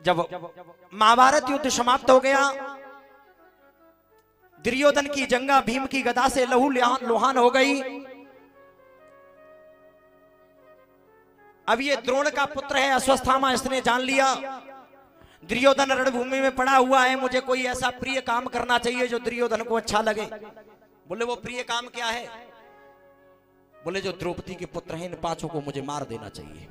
जब महाभारत युद्ध समाप्त हो गया, दुर्योधन की जंगा भीम की गदा से लहू लुहान हो गई। अब ये द्रोण का पुत्र है अश्वत्थामा, इसने जान लिया दुर्योधन रणभूमि में पड़ा हुआ है, मुझे कोई ऐसा प्रिय काम करना चाहिए जो दुर्योधन को अच्छा लगे। बोले वो प्रिय काम क्या है? बोले जो द्रौपदी के पुत्र हैं इन पांचों को मुझे मार देना चाहिए।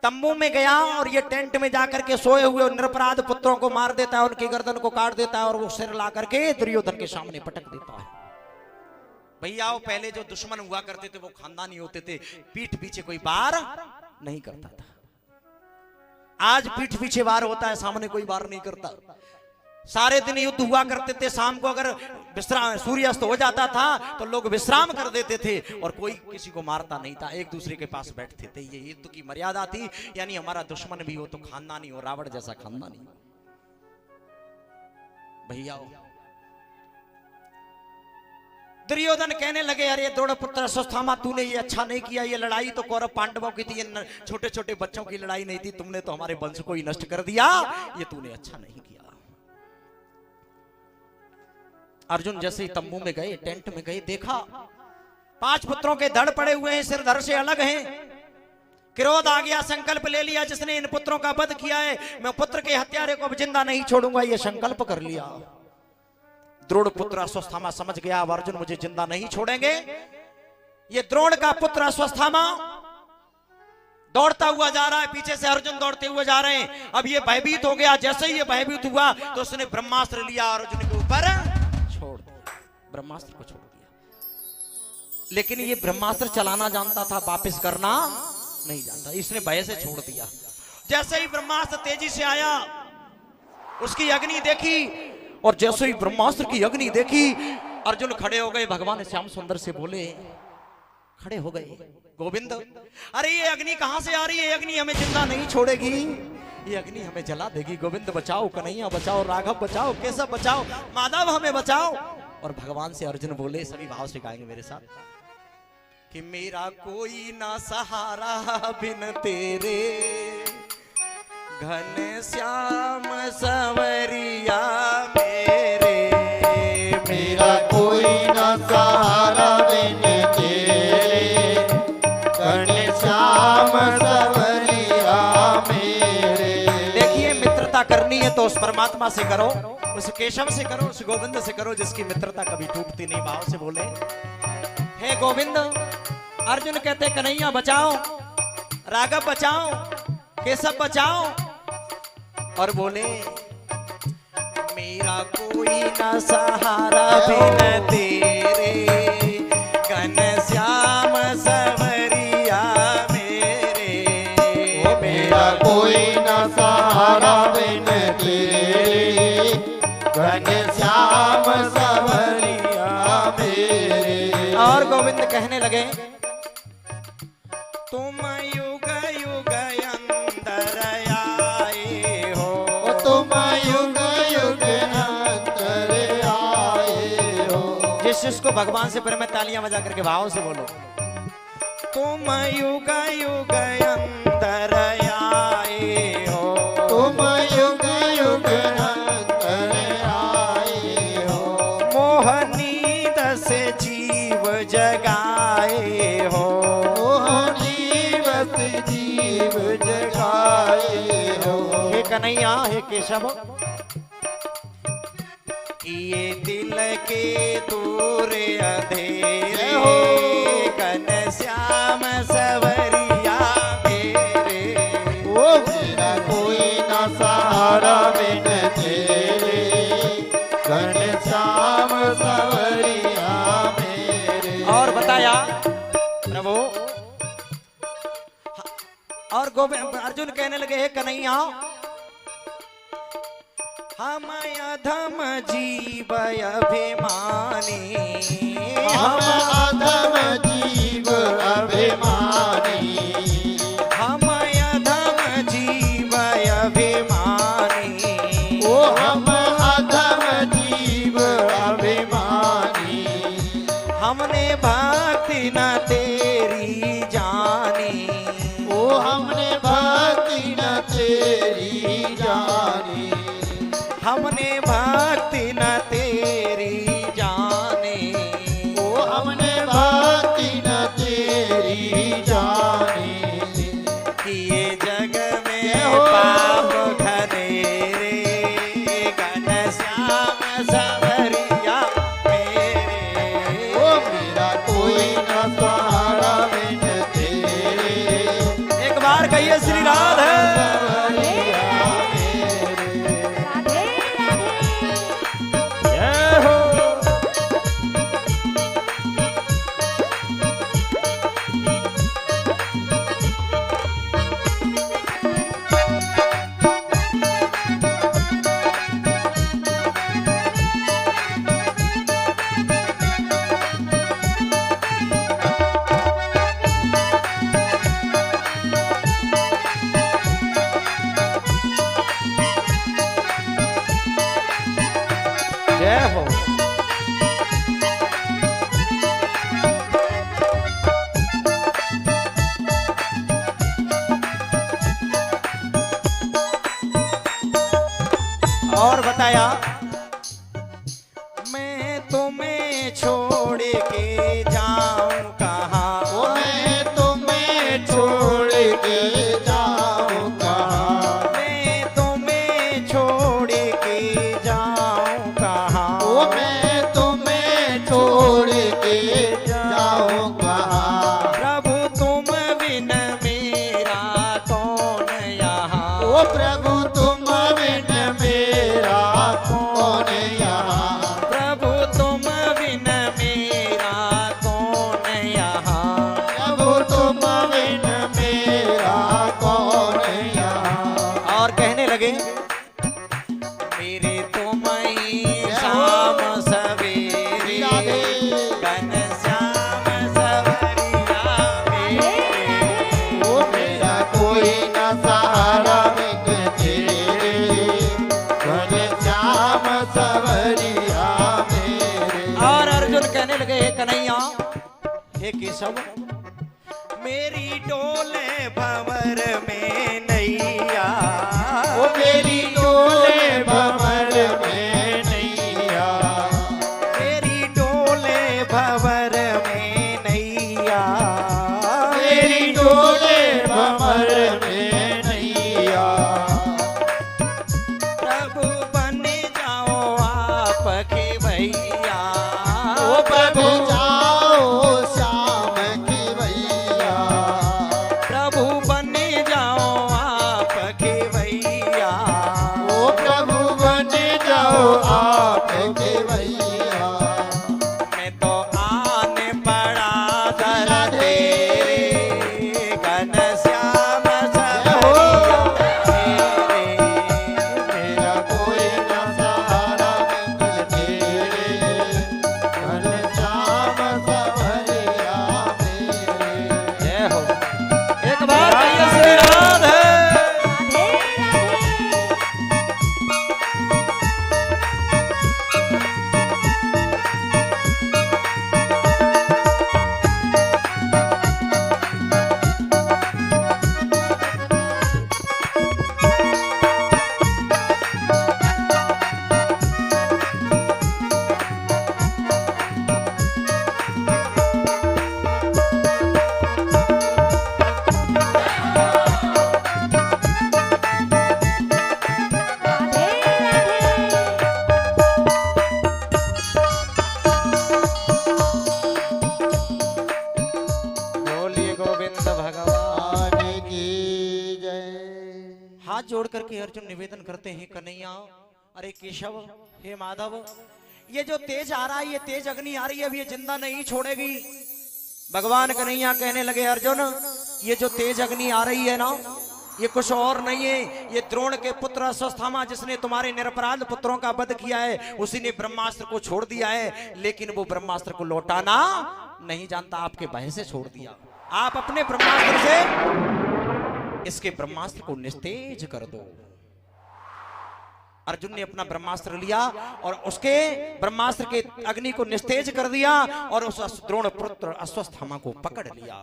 तंबू में गया और ये टेंट में जाकर के सोए हुए निरपराध पुत्रों को मार देता है, उनकी गर्दन को काट देता है और वो सिर ला करके दुर्योधन के सामने पटक देता है। भैया वो पहले जो दुश्मन हुआ करते थे वो खानदानी होते थे, पीठ पीछे कोई वार नहीं करता था। आज पीठ पीछे वार होता है, सामने कोई वार नहीं करता। सारे दिन युद्ध हुआ करते थे, शाम को अगर विश्राम सूर्यास्त हो जाता था तो लोग विश्राम कर देते थे और कोई किसी को मारता नहीं था, एक दूसरे के पास बैठते थे। ये युद्ध की मर्यादा थी, यानी हमारा दुश्मन भी हो तो खानदानी हो, रावण जैसा खानदानी हो। भैया दुर्योधन कहने लगे, अरे द्रोण पुत्र अश्वत्थामा तूने ये अच्छा नहीं किया, ये लड़ाई तो कौरव पांडवों की थी, छोटे छोटे बच्चों की लड़ाई नहीं थी, तुमने तो हमारे वंश को ही नष्ट कर दिया, ये तूने अच्छा नहीं किया। अर्जुन जैसे ही तंबू में गए, टेंट में गए, देखा 5 पुत्रों के धड़ पड़े हुए हैं, सिर धड़ से अलग हैं। क्रोध आ गया, संकल्प ले लिया, जिसने इन पुत्रों का वध किया है मैं पुत्र के हत्यारे को जिंदा नहीं छोड़ूंगा, ये संकल्प कर लिया। द्रोण पुत्र अश्वत्थामा समझ गया अब अर्जुन मुझे जिंदा नहीं छोड़ेंगे। ये द्रोण का पुत्र अश्वत्थामा दौड़ता हुआ जा रहा है, पीछे से अर्जुन दौड़ते हुए जा रहे हैं। अब ये भयभीत हो गया, जैसे ही ये भयभीत हुआ तो उसने ब्रह्मास्त्र लिया, अर्जुन के ऊपर छोड़ दिया, ब्रह्मास्त्र को छोड़ दिया। लेकिन ये ब्रह्मास्त्र चलाना जानता था, वापस करना नहीं जानता, इसने भय से छोड़ दिया। जैसे ही ब्रह्मास्त्र तेजी से आया, उसकी अग्नि देखी और जैसे ही ब्रह्मास्त्र की अग्नि देखी अर्जुन खड़े हो गए। भगवान श्याम सुंदर से बोले, खड़े हो गए, गोविंद अरे ये अग्नि कहां से आ रही है? ये अग्नि हमें जिंदा नहीं छोड़ेगी, ये अग्नि हमें जला देगी। गोविंद बचाओ, कन्हैया बचाओ, राघव बचाओ, केशव बचाओ, माधव हमें बचाओ। और भगवान से अर्जुन बोले, सभी भाव से गाएंगे मेरे साथ, कि मेरा कोई ना सहारा बिन तेरे, घन श्याम सवरिया मेरे, मेरा कोई ना सहारा बिन तेरे, घन श्याम सवरिया मेरे। देखिए मित्रता करनी है तो उस परमात्मा से करो, उस केशव से करो, उस गोविंद से करो जिसकी मित्रता कभी टूटती नहीं। भाव से बोले, हे गोविंद। अर्जुन कहते, कन्हैया बचाओ, राघव बचाओ, केशव बचाओ। और बोले, मेरा कोई ना सहारा बिन तेरे, घन श्याम सवरिया मेरे, ओ मेरा कोई ना सहारा बिन तेरे, घन श्याम सवरिया मेरे। और गोविंद कहने लगे, तुम युग युग अंदर आए हो, तुम युग युग अंदर आए हो। जिसको भगवान से प्रेम में तालियां बजा करके भाव से बोलो, तुम युग युग अंदर आए हो, तुम युग युग अंदर आए हो। मोहनी दस जीव जगाए हो, जीव जगाए हो। हे कन्हैया, हे केशव, ये दिल के दूर अंधेरे हो, घन श्याम सवरिया मेरे, ओ मेरा कोई ना सहारा बिन तेरे, घन श्याम सवरिया मेरे। और बताया प्रभु। और गोविंद अर्जुन कहने लगे, हे कन्हैया, हम अधम जीव अभिमानी, हम अधम जीव अभिमानी, हम अधम जीव अभिमानी, ओ हम अधम जीव अभिमानी। हमने भक्ति न तेरी जानी, ओ हमने भक्ति कहिए श्री राधे। जय हो। जय हो। और बताया मैं तुम्हें छोड़ के जाऊं कहाँ, ओ मैं तुम्हें छोड़ के जाऊं कहाँ, मैं तुम्हें छोड़ के जाऊं कहाँ, ओ मैं तुम्हें छोड़ के जाऊं कहाँ, प्रभु तुम बिन मेरा कौन यहाँ, ओ प्रभु तुम बिन मेरा कौन यहाँ, प्रभु तुम बिन मेरा कौन यहाँ, प्रभु तुम बिन मेरा कौन यहाँ। और कहने लगे मेरे तुम ही शाम सवेरे घन श्याम सवरिया मेरे, ओ मेरा कोई न सहारा बिन तेरे, घन श्याम सवरिया मेरे। और अर्जुन कहने लगे हे कन्हैया हे केशव, मेरी डोले भंवर में नैया, ओ मेरी डोले भंवर में नैया, मेरी डोले भंवर में नैया, मेरी डोले भंवर में नैया। प्रभु बन जाओ आपके भैया, ओ प्रभु जाओ श्याम की भैया, प्रभु बन जाओ आपके भैया, ओ प्रभु बन जाओ आपके भैया। मैं तो आने पड़ा दर तेरे, घन श्याम सवरिया मेरे, मेरा कोई न सहारा बिन तेरे, घन श्याम सवरिया मेरे। जय हो। एक बार कहिए श्री राधे। बोलिए गोविंद भगवान। आने की जय। हाथ जोड़ करके अर्जुन निवेदन करते हैं कन्हैया, अरे केशव हे माधव, ये जो तेज आ रहा है, ये तेज अग्नि आ रही है, अब ये जिंदा नहीं छोड़ेगी। भगवान कन्हैया कहने लगे अर्जुन, ये जो तेज अग्नि आ रही है ना, ये कुछ और नहीं है, ये द्रोण के पुत्र अश्वत्थामा जिसने तुम्हारे निरपराध पुत्रों का वध किया है, उसी ने ब्रह्मास्त्र को छोड़ दिया है, लेकिन वो ब्रह्मास्त्र को लौटाना नहीं जानता, आपके भय से छोड़ दिया। आप अपने ब्रह्मास्त्र से इसके ब्रह्मास्त्र को निस्तेज कर दो। अर्जुन ने अपना ब्रह्मास्त्र लिया और उसके ब्रह्मास्त्र के अग्नि को निस्तेज कर दिया और उस द्रोण पुत्र अश्वत्थामा को पकड़ लिया।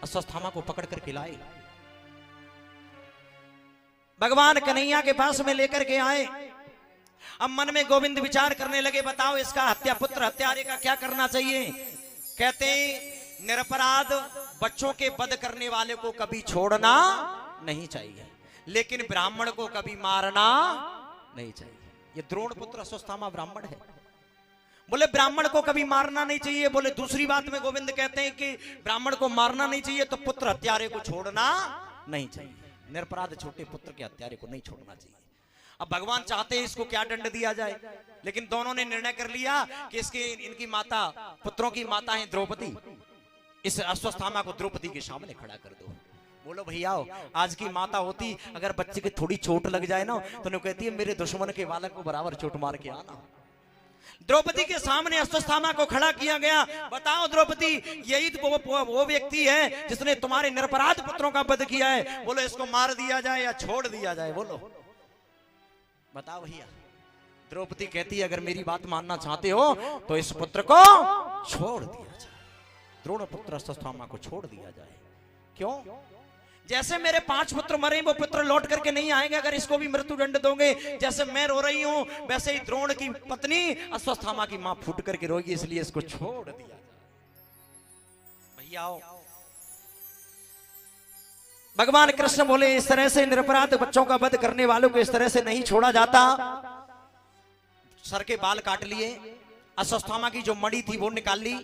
अश्वत्थामा को पकड़ कर लाए, भगवान कन्हैया के पास में लेकर के आए। अब मन में गोविंद विचार करने लगे, बताओ इसका हत्या पुत्र हत्यारे का क्या करना चाहिए। कहते निरपराध बच्चों के वध करने वाले को कभी छोड़ना नहीं चाहिए, लेकिन ब्राह्मण को कभी मारना नहीं चाहिए। ये द्रोण पुत्र अश्वत्थामा ब्राह्मण है, बोले ब्राह्मण को कभी मारना नहीं चाहिए। बोले दूसरी बात में गोविंद कहते हैं कि ब्राह्मण को मारना नहीं चाहिए तो पुत्र हत्यारे को छोड़ना नहीं चाहिए, निरपराध छोटे पुत्र के हत्यारे को नहीं छोड़ना चाहिए। अब भगवान चाहते हैं इसको क्या दंड दिया जाए, लेकिन दोनों ने निर्णय कर लिया कि इसकी इनकी माता, पुत्रों की माता है द्रौपदी, इस अश्वत्थामा को द्रौपदी के सामने खड़ा कर दो। बोलो भैया आज की माता होती अगर बच्चे की थोड़ी चोट लग जाए ना तो नहीं कहती है मेरे दुश्मन के बालक को बराबर चोट मार के आना। द्रौपदी के सामने अश्वत्थामा को खड़ा किया गया। बताओ द्रौपदी, यही तो वो व्यक्ति है जिसने तुम्हारे निरपराध पुत्रों का वध किया है। बोलो इसको मार दिया जाए या छोड़ दिया जाए, बोलो बताओ भैया। द्रौपदी कहती है अगर मेरी बात मानना चाहते हो तो इस पुत्र को छोड़ दिया जाए, द्रोण पुत्र अश्वत्थामा को छोड़ दिया जाए। क्यों? जैसे मेरे 5 पुत्र मरे वो पुत्र लौट करके नहीं आएंगे अगर इसको भी मृत्यु दंड दोगे। जैसे मैं रो रही हूं वैसे ही द्रोण की पत्नी अश्वत्थामा की मां फूट करके रोगी, इसलिए इसको छोड़ दिया जाए। भैया भगवान कृष्ण बोले इस तरह से निरपराध बच्चों का वध करने वालों को इस तरह से नहीं छोड़ा जाता। सर के बाल काट लिए, अश्वत्थामा की जो मणि थी वो निकाल ली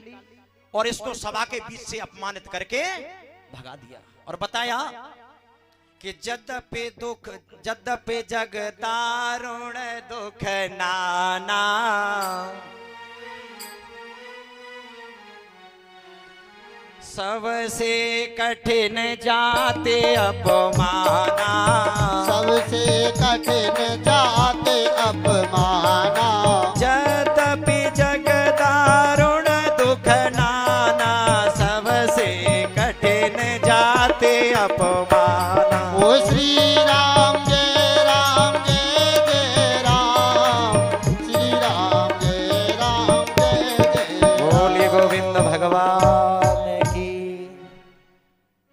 और इसको सभा के बीच से अपमानित करके भगा दिया और बताया कि जद्यपि जग दारुण दुख नाना, सबसे कठिन जाते अपमाना, सबसे कठिन जाते अपमाना। जद्यपि जग दारुण दुख नाना, सबसे कठिन जाते अपमाना। ओ श्री राम जय राम जय जय राम, श्री राम जय राम जय जय। बोलिए गोविंद भगवान की।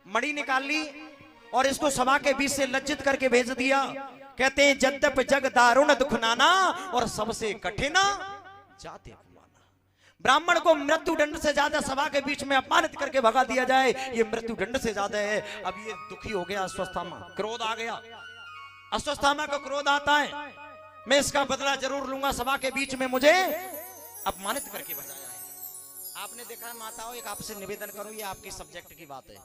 मणि निकाल ली और इसको सभा के बीच से लज्जित करके भेज दिया। कहते हैं यद्यपि जग दारुण दुख नाना, और सबसे कठिन जाते अपमाना। ब्राह्मण को मृत्यु दंड से ज्यादा सभा के बीच में अपमानित करके भगा दिया जाए, ये मृत्यु दंड से ज्यादा है। अब ये दुखी हो गया अश्वत्थामा, क्रोध आ गया। अश्वत्थामा को क्रोध आता है, मैं इसका बदला जरूर लूंगा, सभा के बीच में मुझे अपमानित करके भगाया है। आपने देखा है माताओं, एक आपसे निवेदन करूं, ये आपकी सब्जेक्ट की बात है।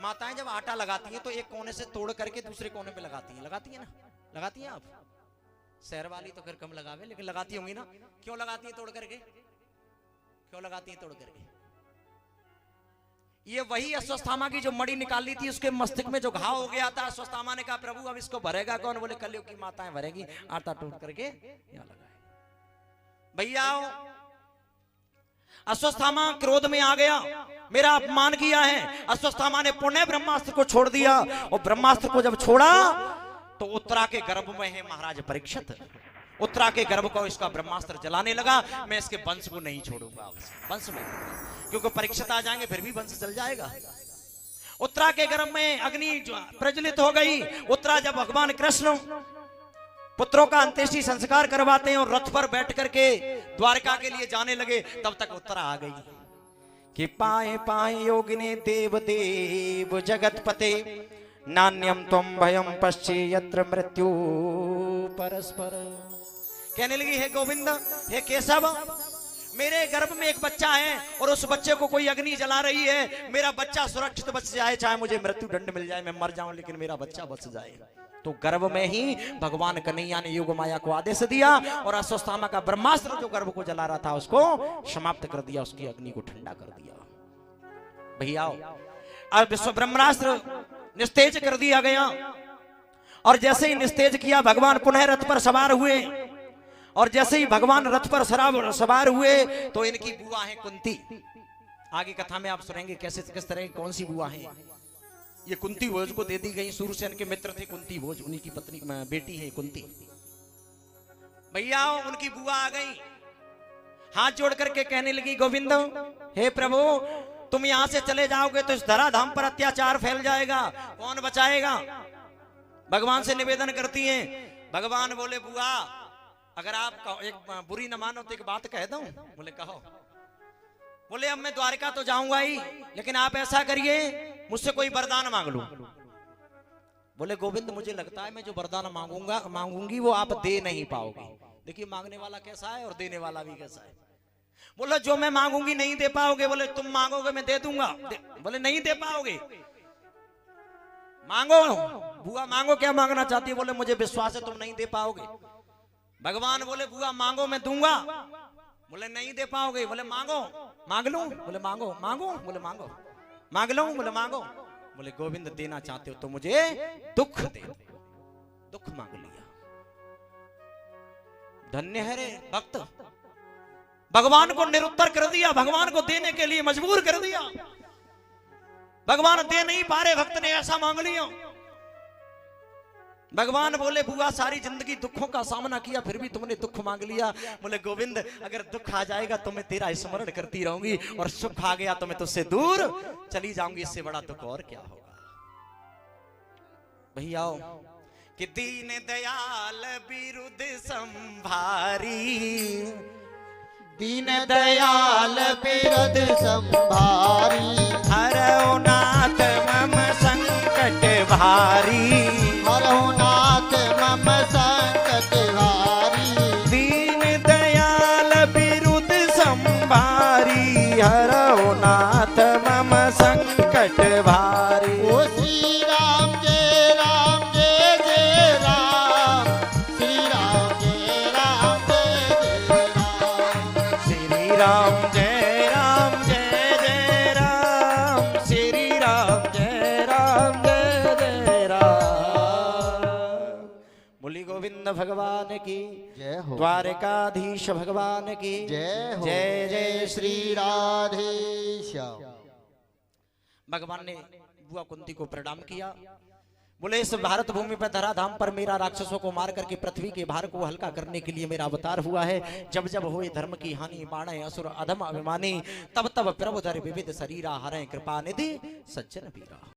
माताएं जब आटा लगाती हैं तो एक कोने से तोड़ करके दूसरे कोने पे लगाती हैं ना, लगाती हैं आप। शहर वाली तो फिर कम लगावे, लेकिन लगाती होंगी ना। क्यों लगाती हैं तोड़ करके? क्यों लगाती हैं तोड़ करके? ये वही अश्वत्थामा की जो मणि निकाली थी उसके मस्तिष्क में जो घाव हो गया था। अश्वत्थामा ने कहा प्रभु अब इसको भरेगा कौन? बोले कलयुग की माताएं भरेगी, आटा तोड़ करके यहाँ लगाए। भैया अश्वत्थामा क्रोध में आ गया, मेरा अपमान किया है। अश्वत्थामा ने पुण्य ब्रह्मास्त्र को छोड़ दिया, और ब्रह्मास्त्र को जब छोड़ा तो उत्तरा के गर्भ में है महाराज परीक्षित। उत्तरा के गर्भ को इसका ब्रह्मास्त्र जलाने लगा। मैं इसके वंश को नहीं छोड़ूंगा, वंश में, क्योंकि परीक्षित आ जाएंगे फिर भी वंश जल जाएगा। उत्तरा के गर्भ में अग्नि प्रज्वलित हो गई। उत्तरा जब भगवान कृष्ण पुत्रों का अंत्येष्टि संस्कार करवाते हैं और रथ पर बैठ करके द्वारका के लिए जाने लगे, तब तक उत्तरा आ गई कि पाए पाए योगिने देव देव जगतपते, नान्यम तुम भयम पश्चे यत्र मृत्यु परस्पर। कहने लगी हे गोविंद, हे केशव, मेरे गर्भ में एक बच्चा है और उस बच्चे को कोई अग्नि जला रही है। मेरा बच्चा सुरक्षित बच जाए, चाहे मुझे मृत्यु दंड मिल जाए, मैं मर जाऊं, लेकिन मेरा बच्चा बच जाए। तो गर्भ में ही भगवान कन्हैया ने योग माया को आदेश दिया और अश्वत्थामा का ब्रह्मास्त्र जो गर्भ को जला रहा था उसको समाप्त कर दिया, उसकी अग्नि को ठंडा कर दिया। भैया अब विश्व ब्रह्मास्त्र निस्तेज कर दिया गया, और जैसे ही निस्तेज किया भगवान पुनः रथ पर सवार हुए, और जैसे ही भगवान रथ पर सवार हुए तो इनकी बुआ है कुंती। आगे कथा में आप सुनेंगे कैसे किस तरह कौन सी बुआ है। ये कुंती भोज को दे दी गई, सूर्यसेन के मित्र थे कुंती भोज, उन्हीं की पत्नी बेटी है कुंती। भैया उनकी बुआ आ गई, हाथ जोड़ करके कहने लगी गोविंद, हे प्रभु तुम यहां से चले जाओगे तो इस धराधाम पर अत्याचार फैल जाएगा, कौन बचाएगा? भगवान से निवेदन करती हैं। भगवान बोले बुआ अगर आप एक बुरी न मानो तो एक बात कह दूं? बोले कहो। बोले अब मैं द्वारका तो जाऊंगा ही, लेकिन आप ऐसा करिए मुझसे कोई वरदान मांग लो। बोले गोविंद मुझे लगता है मैं जो वरदान मांगूंगी वो आप दे नहीं पाओगे। देखिए मांगने वाला कैसा है और देने वाला भी कैसा है। बोले जो मैं मांगूंगी नहीं दे पाओगे। बोले तुम मांगोगे मैं दे दूंगा। बोले नहीं दे पाओगे। मांगो बुआ, मांगो, क्या मांगना चाहती है? बोले मुझे विश्वास है तुम नहीं दे पाओगे। भगवान बोले बुआ मांगो मैं दूंगा। बोले नहीं दे पाओगे। बोले मांगो, मांग लूं? बोले मांगो। मांगो? बोले मांगो। मांग लूं? बोले मांगो। बोले गोविंद देना चाहते हो तो मुझे दुख दे दो। दुख मांग लिया। धन्य है रे भक्त, भगवान को निरुत्तर कर दिया, भगवान को देने के लिए मजबूर कर दिया। भगवान दे नहीं पा रहे, भक्त ने ऐसा मांग लिया। भगवान बोले बुआ सारी जिंदगी दुखों का सामना किया फिर भी तुमने दुख मांग लिया। बोले गोविंद अगर दुख आ जाएगा तो मैं तेरा स्मरण करती रहूंगी, और सुख आ गया तो मैं तुझसे दूर चली जाऊंगी। इससे बड़ा दुख और क्या होगा। भैया आओ कि दीन दयाल बिरुद संभारी, दीन दयाल बिरुद संभारी, हरौ नाथ मम संकट भारी, हरौ नाथ मम संकट भारी। दीन दयाल बिरुद संभारी, हरौ नाथ मम संकट भारी। ओ श्री राम जय राम जय जय राम, श्री राम जय राम जय जय राम, श्री राम जय राम जय जय राम, श्री राम जय राम जय जय राम। बोली गोविंद भगवान की जय हो, द्वारकाधीश भगवान की जय हो, जय जय श्री श्री राधेश। भगवान ने बुआ कुंती को प्रणाम किया। बोले इस भारत भूमि पर धराधाम पर मेरा राक्षसों को मार करके पृथ्वी के भार को हल्का करने के लिए मेरा अवतार हुआ है। जब जब होए धर्म की हानि, बाणे असुर अधम अभिमानी, तब तब प्रभु धर विविध शरीरा, हरें कृपा निधि सज्जन पीरा।